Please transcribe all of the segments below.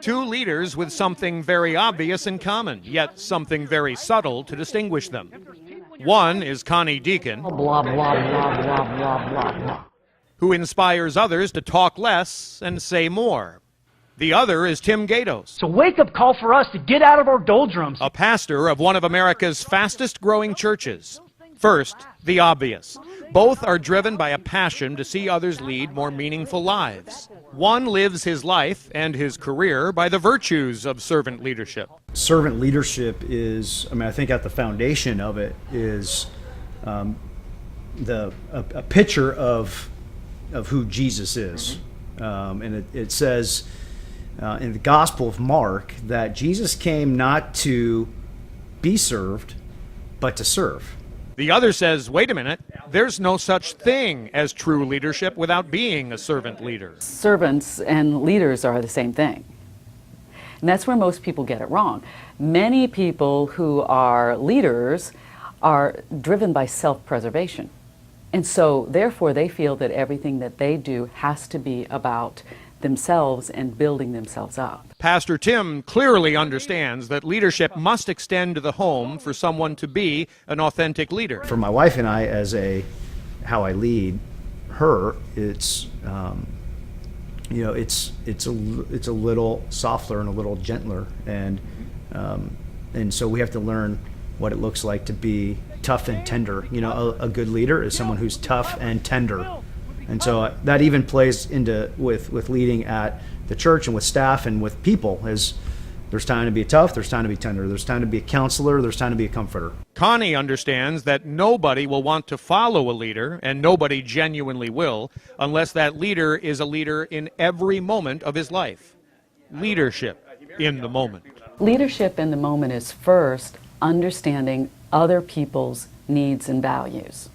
Two leaders with something very obvious in common, yet something very subtle to distinguish them. One is Connie Dieken, Blah, blah, blah, blah, blah, blah, blah. who inspires others to talk less and say more. The other is Tim Gaydos, It's a wake-up call for us to get out of our doldrums. a pastor of one of America's fastest-growing churches. First, the obvious. Both are driven by a passion to see others lead more meaningful lives. One lives his life and his career by the virtues of servant leadership. Servant leadership is, I think at the foundation of it is a picture of who Jesus is. And it says in the Gospel of Mark that Jesus came not to be served, but to serve. The other says, wait a minute, there's no such thing as true leadership without being a servant leader. Servants and leaders are the same thing. And that's where most people get it wrong. Many people who are leaders are driven by self-preservation. And so, therefore, they feel that everything that they do has to be about themselves and building themselves up. Pastor Tim clearly understands that leadership must extend to the home for someone to be an authentic leader. For my wife and I, how I lead her, it's it's a little softer and a little gentler, and so we have to learn what it looks like to be tough and tender. A good leader is someone who's tough and tender. And so that even plays into with leading at the church and with staff and with people. Is there's time to be tough, there's time to be tender, there's time to be a counselor, there's time to be a comforter. Connie understands that nobody will want to follow a leader, and nobody genuinely will, unless that leader is a leader in every moment of his life. Leadership in the moment. Leadership in the moment is first understanding other people's needs and values.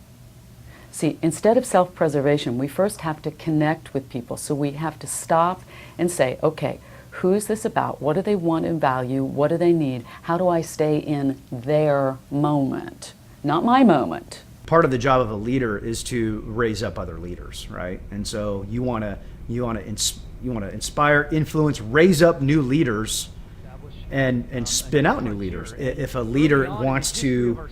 See, instead of self-preservation, we first have to connect with people. So we have to stop and say, okay, who's this about? What do they want and value? What do they need? How do I stay in their moment? Not my moment. Part of the job of a leader is to raise up other leaders, right? And so you want to inspire, influence, raise up new leaders, and spin out new leaders. If a leader wants to,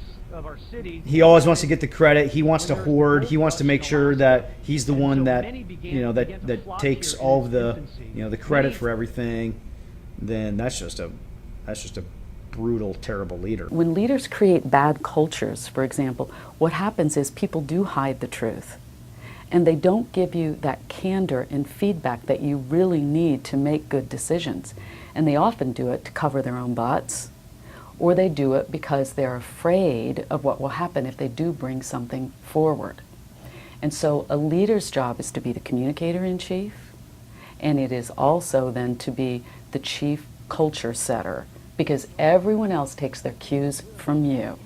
he always wants to get the credit. He wants to hoard. He wants to make sure that he's the one that that takes all of the the credit for everything. Then that's just a brutal, terrible leader. When leaders create bad cultures, for example, what happens is people do hide the truth, and they don't give you that candor and feedback that you really need to make good decisions. And they often do it to cover their own butts, or they do it because they're afraid of what will happen if they do bring something forward. And so a leader's job is to be the communicator-in-chief, and it is also then to be the chief culture setter, because everyone else takes their cues from you.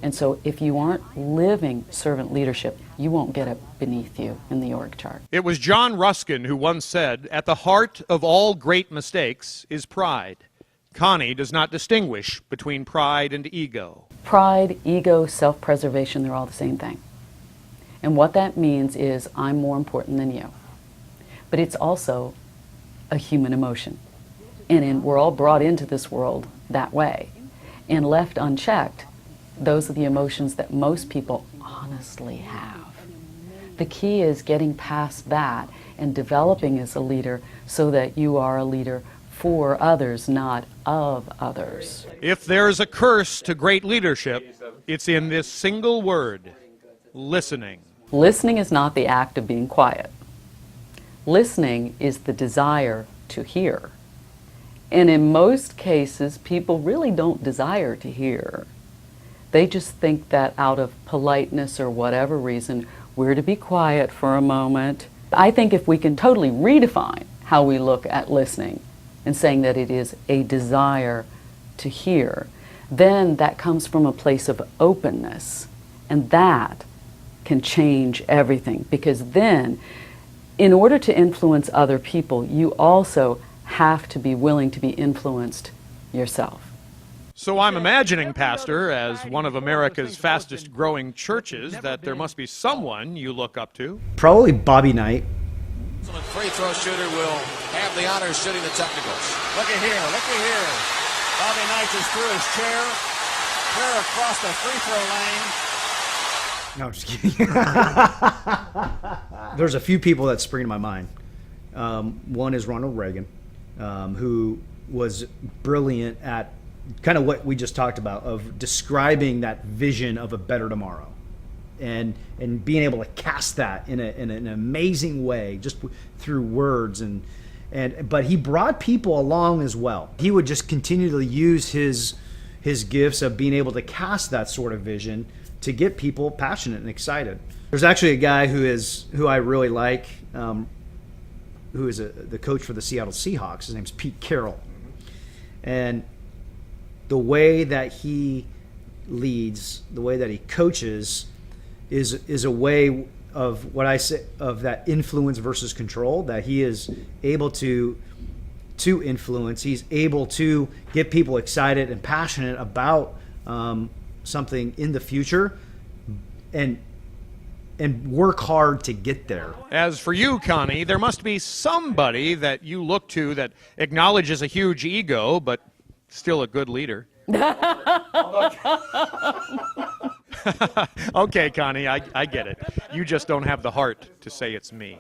And so if you aren't living servant leadership, you won't get it beneath you in the org chart. It was John Ruskin who once said, at the heart of all great mistakes is pride. Connie does not distinguish between pride and ego. Pride, ego, self-preservation, they're all the same thing. And what that means is I'm more important than you. But it's also a human emotion. And we're all brought into this world that way. And left unchecked, those are the emotions that most people honestly have. The key is getting past that and developing as a leader so that you are a leader for others, not of others. If there's a curse to great leadership, it's in this single word, listening. Listening is not the act of being quiet. Listening is the desire to hear. And in most cases, people really don't desire to hear. They just think that out of politeness or whatever reason, we're to be quiet for a moment. I think if we can totally redefine how we look at listening and saying that it is a desire to hear, then that comes from a place of openness. And that can change everything, because then, in order to influence other people, you also have to be willing to be influenced yourself. So I'm imagining, Pastor, as one of America's fastest growing churches, that there must be someone you look up to. Probably Bobby Knight. free throw shooter will have the honors shooting the technicals. Look at here, look at here. Bobby Knight just threw his chair clear across the free throw lane. No, I'm just kidding. There's a few people that spring to my mind. One is Ronald Reagan, who was brilliant at kind of what we just talked about, of describing that vision of a better tomorrow, and being able to cast that in an amazing way, just through words but he brought people along as well. He would just continue to use his gifts of being able to cast that sort of vision to get people passionate and excited. There's actually a guy who I really like, who is the coach for the Seattle Seahawks. His name's Pete Carroll, and the way that he leads, the way that he coaches, is a way of what I say of that influence versus control. That he is able to influence. He's able to get people excited and passionate about something in the future, and work hard to get there. As for you, Connie, there must be somebody that you look to that acknowledges a huge ego, but still a good leader. Okay, Connie, I get it. You just don't have the heart to say it's me.